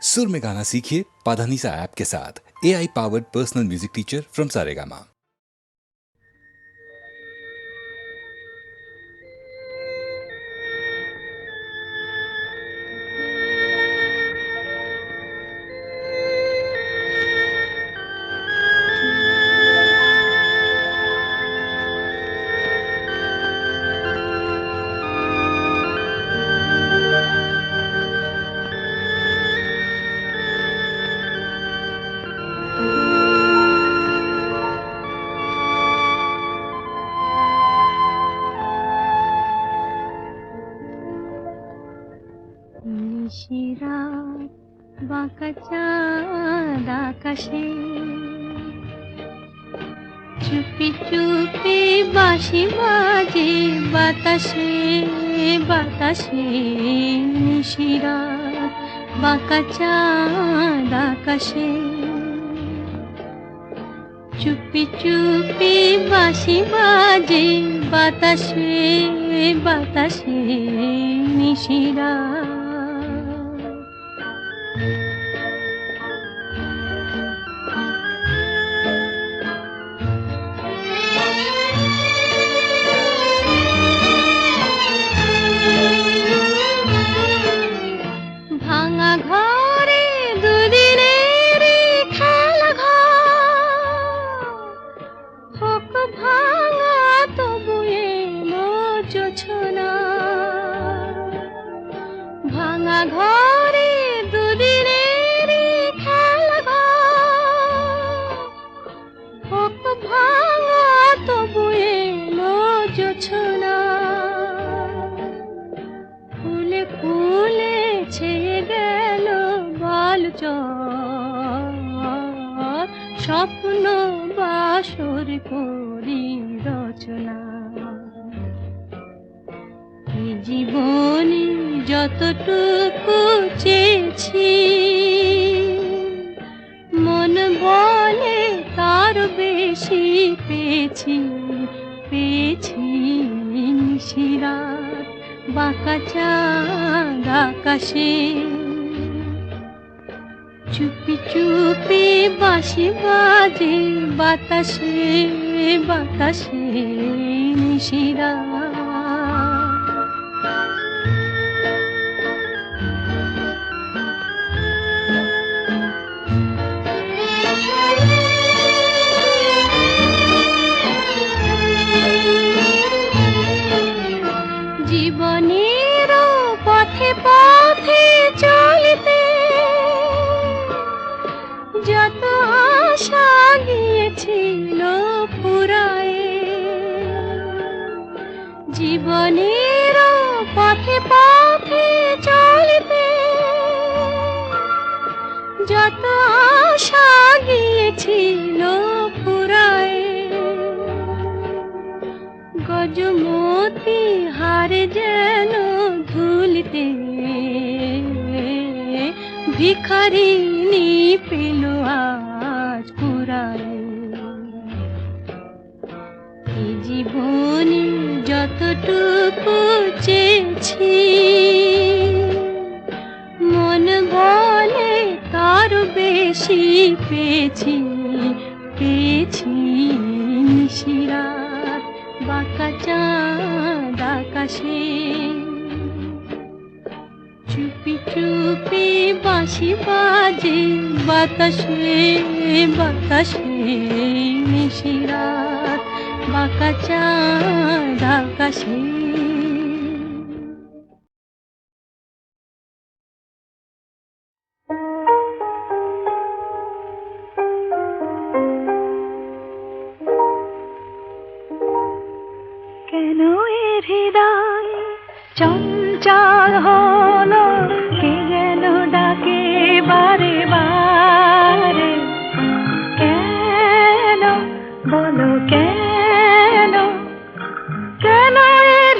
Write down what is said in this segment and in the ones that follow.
सुर में गाना सीखिए पाधानीसा ऐप के साथ। AI powered personal music teacher from Saregama. নিশিরাত বাঁকা চাঁদ আকাশে চুপি চুপি বাঁশি বাজে বাতাসে বাতাসে। নিশিরাত বাঁকা চাঁদ আকাশে চুপি চুপি বাঁশি বাজে বাতাসে বাতাসে। নিশিরাত ভাঙা ঘরে দুদিনের খেলা ঘর হোক ভাঙা তবু এলো জোছনা। ভাঙা ঘরে দুদিনের খেলা ঘর হোক ভাঙা তবু এলো জোছনা। ফুলে ফুলে ছেয়ে গেল বালুচর স্বপ্ন বাসর করি রচনা। এই জীবনে যতটুকু চেয়েছি মন বলে তার বেশি পেয়েছি পেয়েছি। নিশিরাত বাঁকা চাঁদ আকাশে চুপি চুপি বাঁশি বাজে বাতাসে বাতাসে। নিশিরাত জীবনের পথে পথে চলিতে যত আশা গিয়েছিল ফুরায়ে। জীবনের পথে পথে চলিতে যত আশা গিয়েছিল ফুরায়ে। গজমতি হারে যেন ধুলিতে ভিখারিনী পেল আজ কুড়ায়। এই জীবনে যতটুকু চেয়েছি মন বলে তার বেশি পেয়েছি পেয়েছি। নিশিরাত বাঁকা চাঁদ আকাশে চুপি চুপি বাঁশি বাজে বাতাসে বাতাসে। নিশিরাত বাঁকা চাঁদ আকাশে। কেন এর হৃদয় চঞ্চল হলো কে যেন ডাকে বারে বারে। কেন বলো কেন কেন এর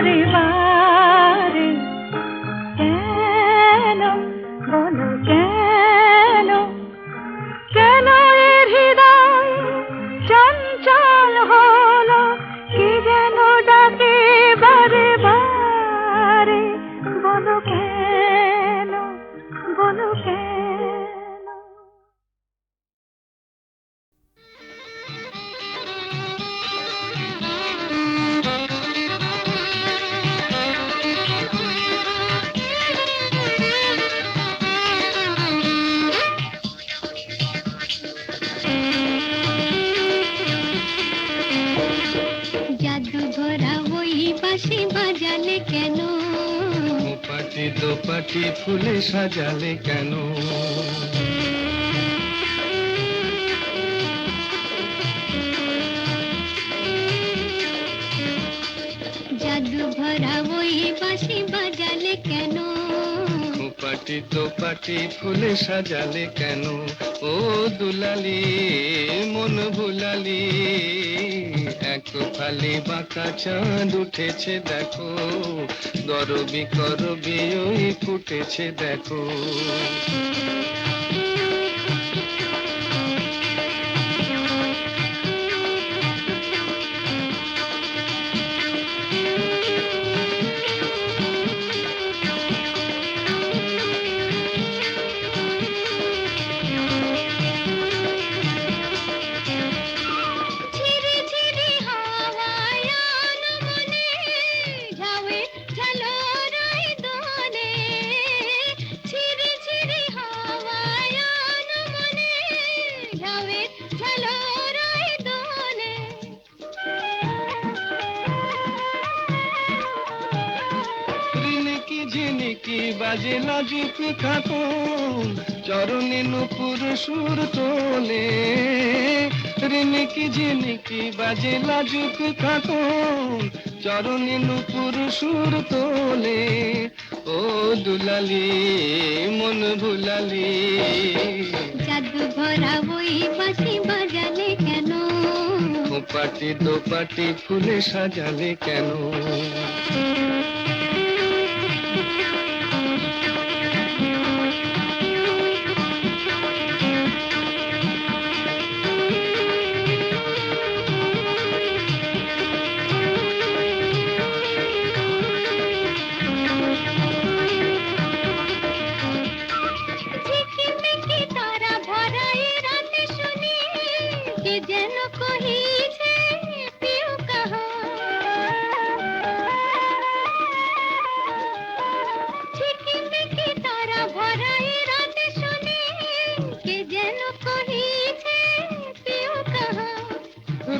বারে বারে কেন বলো কেন কেন এর হৃদয় চঞ্চল হলো কি যেন ডাকে বারে বারে বলো কেন বলো কেন জাদু ভরা ওই বাঁশি বাজালে কেন পাটি দোপাটি ফুলে সাজালে কেন জাদু ভরা ওই বাঁশি বাজালে কেন পাটি দোপাটি ফুলে সাজালে কেন ও দুলালি মন ভুলালি এক ফালি বাঁকা চাঁদ উঠেছে দেখো গরবি করবি ওই ফুটেছে দেখো ঝিরি ঝিরি হাওয়ায় মনে ঝাউয়ে ঝালরাই দোলে ঝিরি ঝিরি হাওয়ায় মনে ঝাউয়ে ঝালরাই দোলে রিনিকি ঝিনিকি বাজে লাজুক খাতুন চরণে নুপুর সুর তোলে রিনিকি ঝিনিকি বাজে লাজুক খাতুন চরণে নুপুর সুর তোলে ও দুলালি মন ভুলালি জাদু ভরা ওই বাঁশি বাজালে কেন পাটি দোপাটি ফুলে সাজালে কেন ঝিকিমিকি তারা ভরা এ রাতে শুনি কে যেন কহিছে পিউ কাহা ঝিকিমিকি তারা ভরা এ রাতে শুনি কে যেন কহিছে পিউ কাহা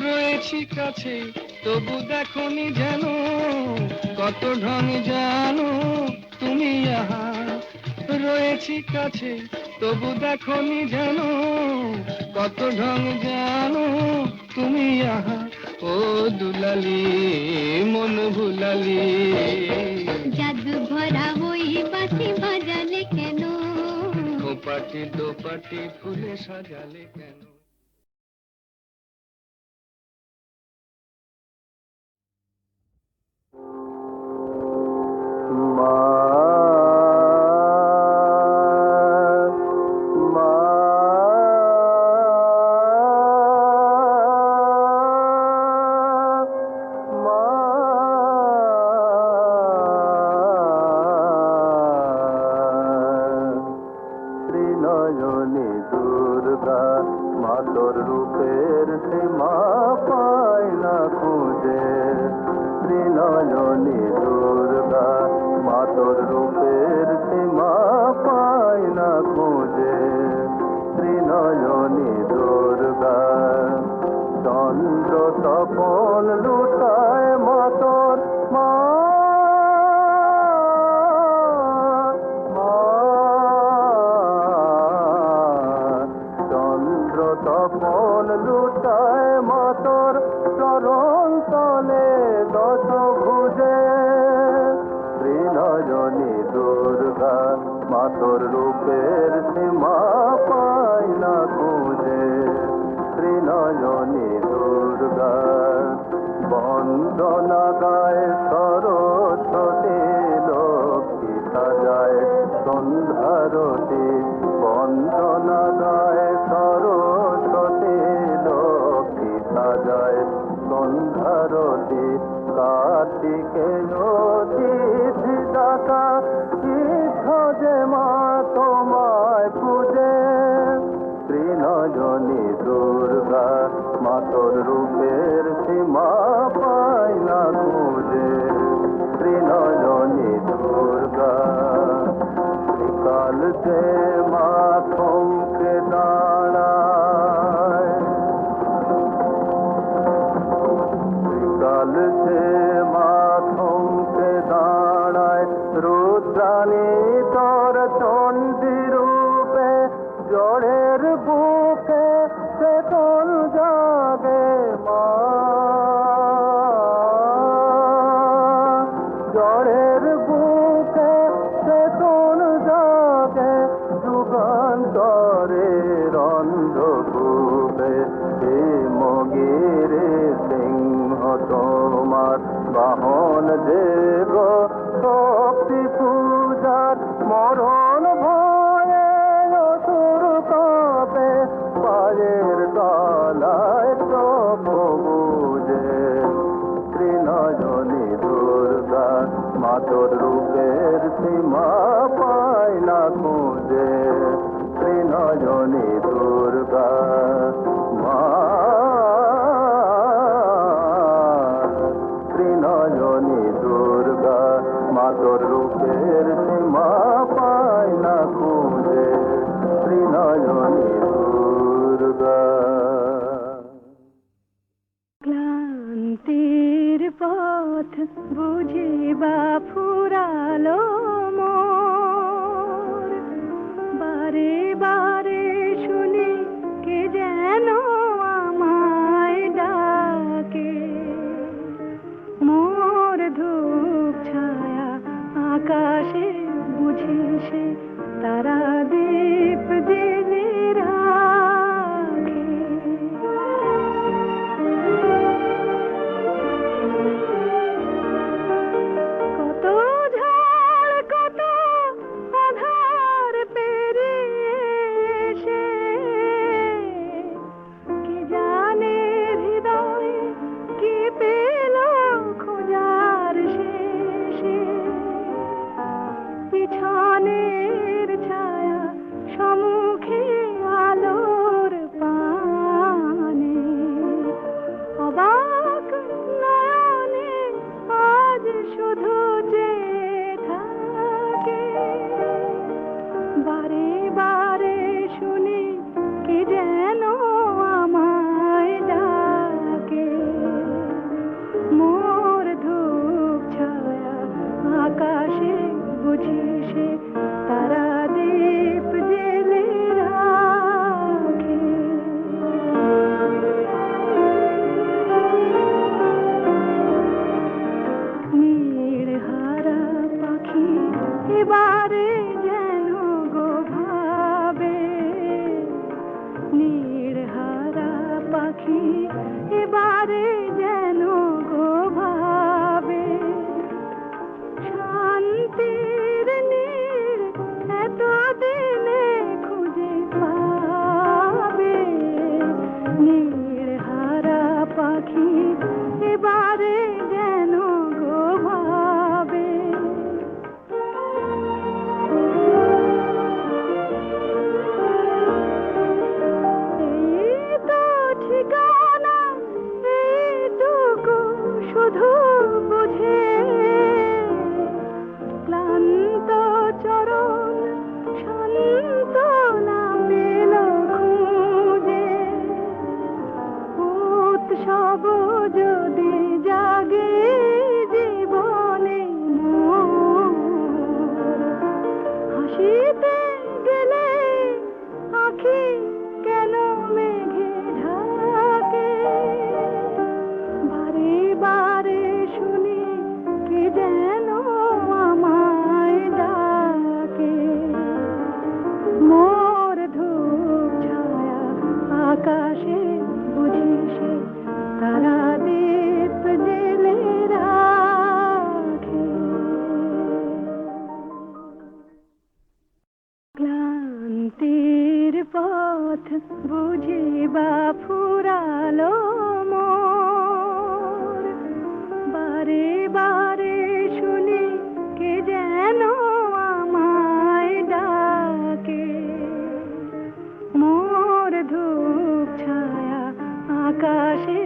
রয়েছি কাছে তবু দেখনি যেন কত ঢং জানো তুমি আহা রয়েছি কাছে তবু দেখনি যেন কত ঢং জানো তুমি আহা ও দুলালি মন ভুলালি জাদু ভরা ওই বাঁশি বাজালে কেন পাটি দোপাটি ফুলে সাজালে কেন নয়নে দুর্গা মাতর রূপের সীমা পায় না খুঁজে নয়নে দুর্গা মাতর রূপের সীমা পায় না খুঁজে নয়নে দুর্গা চন্দ্র তপন লুটায় মাতর মা তপন লুটায় মাতর চরণ তলে দশ ভুজে ত্রিনয়নী দুর্গা মাতর রূপের সীমা পায় না খুঁজে ত্রিনয়নী দুর্গা বন্দনা গায় সরো সন্ধ্যারতি কার্তিকে অতিথি ডাকা যে মা তোমায় পূজে ত্রিনয়নী দুর্গা মাতর রূপের সীমা পায় না খুঁজে ত্রিনয়নী দুর্গা ত্রিকাল যে মা থমকে দাঁড়ায় ত্রিকাল যে মা থমকে দাঁড়ায় রুদ্রাণী তোর চণ্ডী রূপে জড়ের বুকে চেতন জাগে মা জড়ের বুকে চেতন জাগে যুগান্তরে রন্ধকূপে হে মগিরে সিংহ তোমার বাহন দেব শক্তি পূজার মরণ ভয়ে অসুর কাপে পায়ের তলায় বুঝে ত্রিনয়নী দুর্গা মাতর রূপের সীমা পায় না খুঁজে ত্রিনয়নী দুর্গা মা ত্রিনয়নী দুর্গা মাতর রূপের সীমা পায় না খুঁজে ত্রিনয়নী দুর্গা ক্লান্তির পথ বুঝি বা ফুরালো মোর বারে বারে শুনি কে যেন আমায় ডাকে মোর ধূপ ছায়া আকাশে বুঝি সে তারা দীপ জেলে রাখে কত ঝড় কত আধার পেরিয়ে এসে কি জানে হৃদয়ে কি পেল খোঁজার শেষে পিছনের ছায়া সম্মুখে আলোর পানে অবাক নয়নে আজ শুধু যে থাকে বারে বারে শুনি কি যেন আমায় ডাকে মোর ধূপ ছায়া আকাশে বুঝি সে তারা দীপ জেলে রাখে নীড় হারা পাখি এবারে যেন গো ভাবে নীড় হারা পাখি এবারে যেন গো ভাবে শান্তির নীড় এত দিনে খুঁজে পাবে নীড় হারা পাখি এবারে যেন গো ভাবে এই তো ঠিকানা এইটুকু আকাশে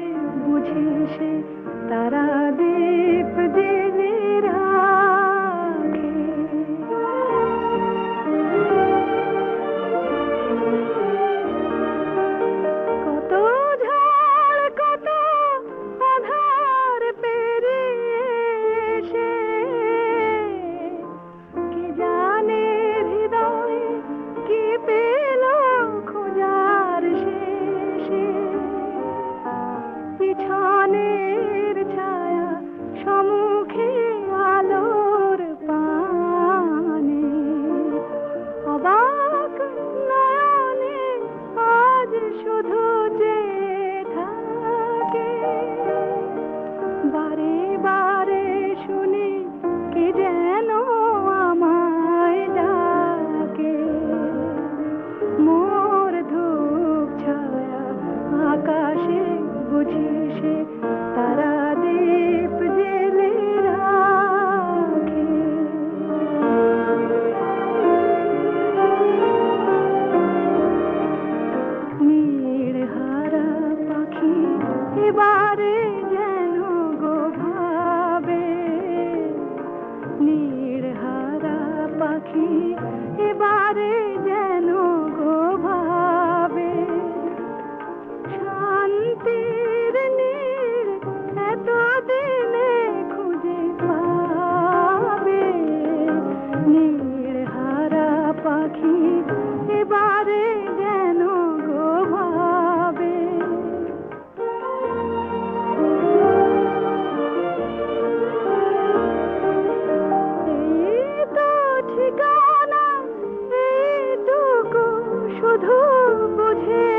বুঝি সে তারা দীপ জেলে রাখে। কত ঝড় কত আধার পেরিয়ে এসে কি জানে হৃদয়ে কি পেল খোঁজার শেষে। পিছনের ছায়া সম্মুখে আলোর পানে অবাক নয়নে আজ শুধু যে থাকে। বারে বারে শুনি কে যেন আমায় ডাকে। মোর ধূপ ছায়া আকাশে বুঝি সে তারা দীপ জেলে রাখে। নীড়হারা পাখি এবারে যেন গো ভাবে। নীড়হারা পাখি এবারে যেন গো ভাবে। শান্তির নীড় এতদিনে খুঁজে পাবে। নীড়হারা পাখি এবারে যেন গো ভাবে। এই তো ঠিকানা এইটুকু শুধু বুঝে।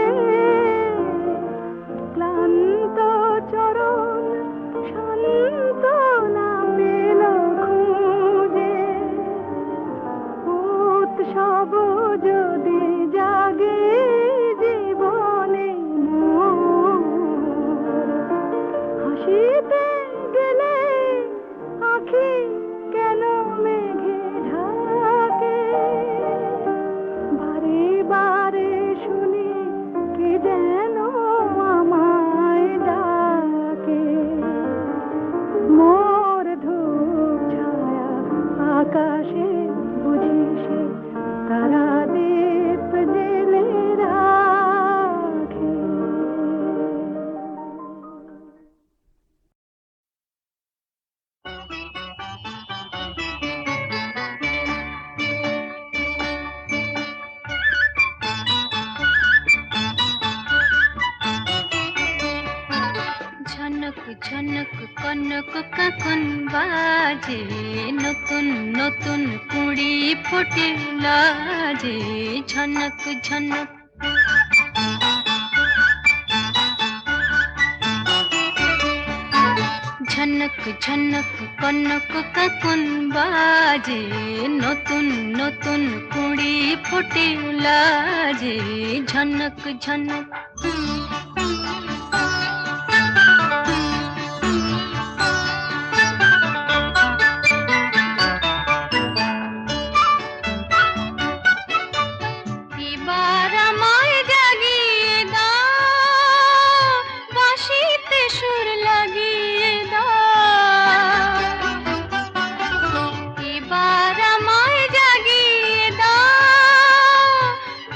ক্লান্ত চরণ সান্ত্বনা পেল খুঁজে। উৎসব যদি জাগে জীবনে মোর, হাসিতে গেলে আঁখি কেন মেঘে ঢাকে। বারে বারে শুনি কে যেন আমায় ডাকে। মোর ধূপ ছায়া আকাশে বুঝি সে তারা দীপ জেলে রাখে। ঝনক ঝনক কনক কাকন বাজে, নতুন নতুন কুড়ি ফোটে লাজে। ঝনক ঝনক ঝনক ঝনক কনক কাকন বাজে, নতুন নতুন কুড়ি ফোটে লাজে। ঝনক ঝনক এবার আমায় জাগিয়ে দাও, বাঁশিতে সুর লাগিয়ে দাও। এবার আমায় জাগিয়ে দাও,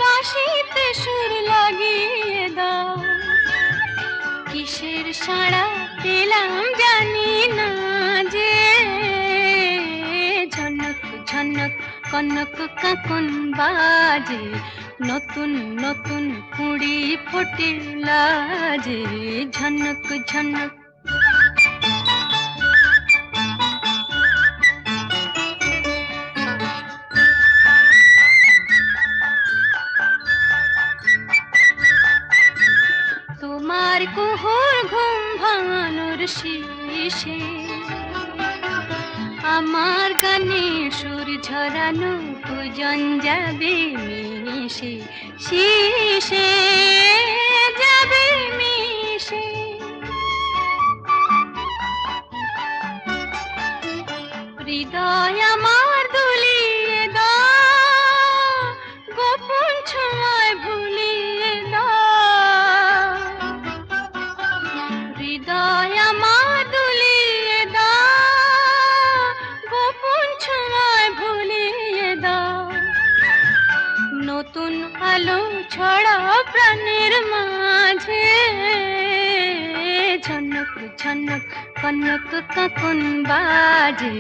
বাঁশিতে সুর লাগিয়ে দাও। কিসের সাড়া পেলাম জানি না যে, ঝনক ঝনক কনক কাকন বাজে, নতুন নতুন কুড়ি ফোটে লাজে। ঝনক ঝনক তোমার কুহুর ঘুম ভাঙানোর শেষে আমার গানে সুর ঝরানো পূজন যাবে মিশে, শিশে যাবে মিশে। হৃদয় আমার দুলিয়ে দাও, গোপন ছোঁয়ায় ভুলিয়ে দাও। ছড়া প্রাণের মাঝে ঝনক ঝনক কনক কাকন বাজে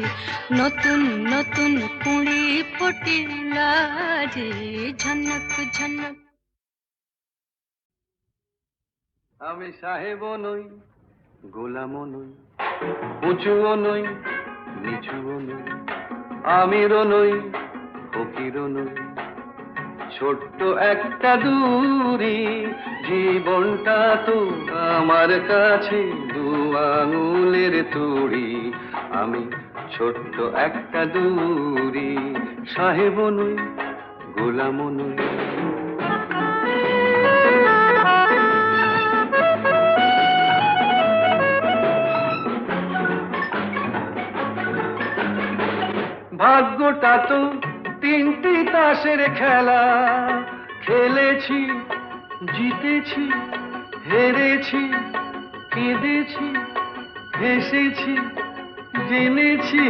নতুন নতুন কুড়ি ফুটিল যে ঝনক ঝনক। আমি সাহেবও নই, গোলামও নই, উঁচুও নই, নিচুও নই, আমিরও নই, ফকিরও নই, ছোট্ট একটা দূরি, জীবনটা তো আমার কাছে দু আঙুলের তুড়ি। আমি ছোট্ট একটা দূরি, সাহেবও নই, গোলামও নই। ভাগ্যটা তো তিনটি তাসের খেলা, খেলেছি, জিতেছি, হেরেছি, কেঁদেছি, হেসেছি, জেনেছি।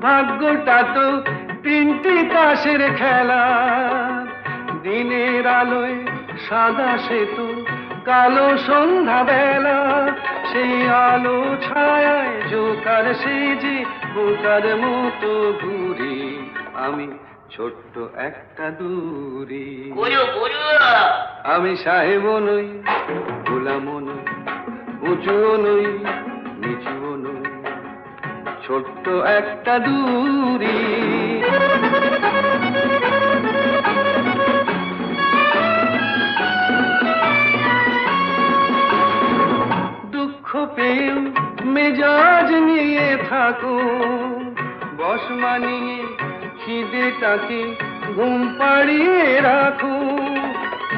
ভাগ্যটা তো তিনটি তাসের খেলা, দিনের আলোয় সাদা সেতু, কালো সন্ধ্যা বেলা, সেই আলো ছায়ায় জোকার সেজে বোকার মতো ঘুরি। আমি ছোট্ট একটা দূরি, আমি সাহেবও নই, গোলামও নই, উঁচুও নই, নিচুও নই, ছোট্ট একটা দূরি। দুঃখ পেয়েও মেজাজ নিয়ে থাকো, বস মানিয়ে খিদেটাকে ঘুম পাড়িয়ে রাখো।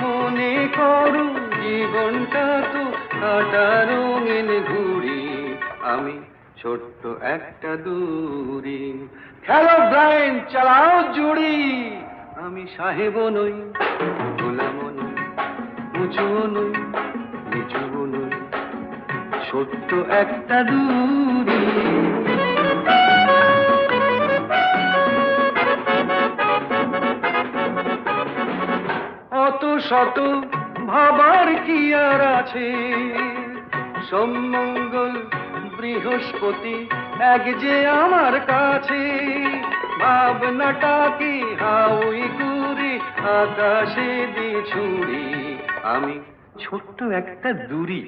মনে করো জীবনটা তো কাটা রঙিন ঘুড়ি, আমি ছোট্ট একটা দূরি। খেলো ব্লাইন্ড, চালাও জুড়ি। আমি সাহেবও নই, গোলামও নই, উঁচুও নই, নিচুও নই, ছোট্ট একটা দূরি। অত শত ভাবার কি আর আছে, সোমমঙ্গল বৃহস্পতি এক যে আমার কাছে। ভাবনাটাকে হাউই করে আকাশে দিয়ে ছুড়ি, আমি ছোট্ট একটা দূরি।